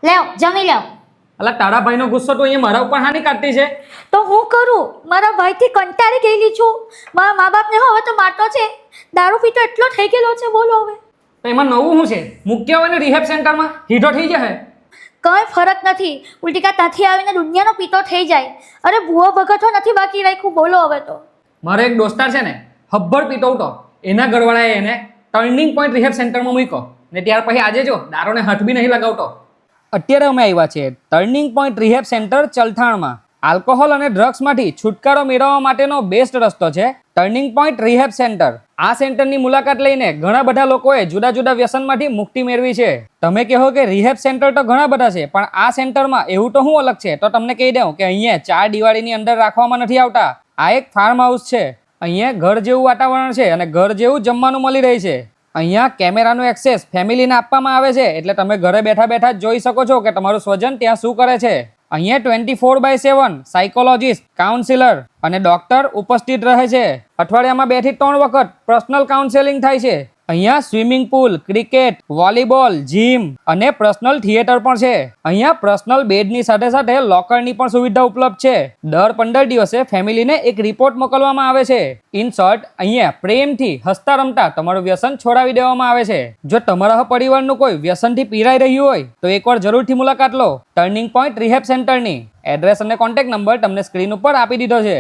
લેવ જમી લેવ. અલા તારા ભાઈનો ગુસ્સો તો અહીંયા મારા ઉપર હાની કાઢતી છે. તો હું કરું? મારા ભાઈથી કંટાળી ગયેલી છું. મારા મા બાપને હવે તો મારતો છે. દારૂ પીતો એટલો થઈ ગયેલો છે, બોલો હવે. તો એમાં નવું શું છે? મૂક્યા હોય ને રિહેબ સેન્ટરમાં હીધો થઈ જશે. કંઈ ફરક નથી. ઉલટી કા ત્યાંથી આવીને દુનિયાનો પીતો થઈ જાય. અરે ભૂવો ભગતો નથી બાકી રાખ્યું, બોલો હવે તો. મારો એક દોસ્તાર છે ને, હબ્બડ પીતો હતો. એના ઘરવાળાએ એને ટર્નિંગ પોઈન્ટ રિહેબ સેન્ટરમાં મૂક્યો ને ત્યાર પછી આજે જો દારૂને હાથ બી નહીં લગાવતો. અત્યારે અમે આવ્યા છીએ ટર્નિંગ પોઈન્ટ રિહેબ સેન્ટર ચલથાણમાં. આલ્કોહોલ અને ડ્રગ્સમાંથી છુટકારો મેળવવા માટેનો બેસ્ટ રસ્તો છે ટર્નિંગ પોઈન્ટ રિહેબ સેન્ટર. આ સેન્ટરની મુલાકાત લઈને ઘણા બધા લોકોએ જુદા જુદા વ્યસનમાંથી મુક્તિ મેળવી છે. તમે કહો કે રિહેબ સેન્ટર તો ઘણા બધા છે, પણ આ સેન્ટરમાં એવું તો શું અલગ છે? તો તમને કહી દઉં કે અહીંયા 4 દિવાળીની અંદર રાખવામાં નથી આવતા. આ એક ફાર્મ હાઉસ છે. અહીંયા ઘર જેવું વાતાવરણ છે અને ઘર જેવું જમવાનું મળી રહે છે. અહીંયા કેમેરાનો એક્સેસ ફેમિલીને આપવામાં આવે છે, એટલે તમે ઘરે બેઠા બેઠા જ જોઈ શકો છો કે તમારું સ્વજન ત્યાં શું કરે છે. અહીંયા 24/7 સાયકોલોજીસ્ટ, કાઉન્સિલર અને ડોક્ટર ઉપસ્થિત રહે છે. અઠવાડિયામાં 2 થી 3 વખત પર્સનલ કાઉન્સેલિંગ થાય છે. અહીંયા swimming pool, cricket, volleyball, gym અને પર્સનલ થિયેટર પણ છે. અહીંયા પર્સનલ બેડની સાથે સાથે લોકરની પણ સુવિધા ઉપલબ્ધ છે. દર 15 દિવસે ફેમિલીને એક રિપોર્ટ મોકલવામાં આવે છે. ઇન શોર્ટ, અહીંયા પ્રેમથી હસતા રમતા તમારું વ્યસન છોડાવી દેવામાં આવે છે. જો તમારા પરિવારનું કોઈ વ્યસનથી પીડાઈ રહ્યું હોય તો એકવાર જરૂરથી મુલાકાત લો ટર્નિંગ પોઈન્ટ રિહેબ સેન્ટરની. એડ્રેસ અને કોન્ટેક્ટ નંબર તમને સ્ક્રીન ઉપર આપી દીધો છે.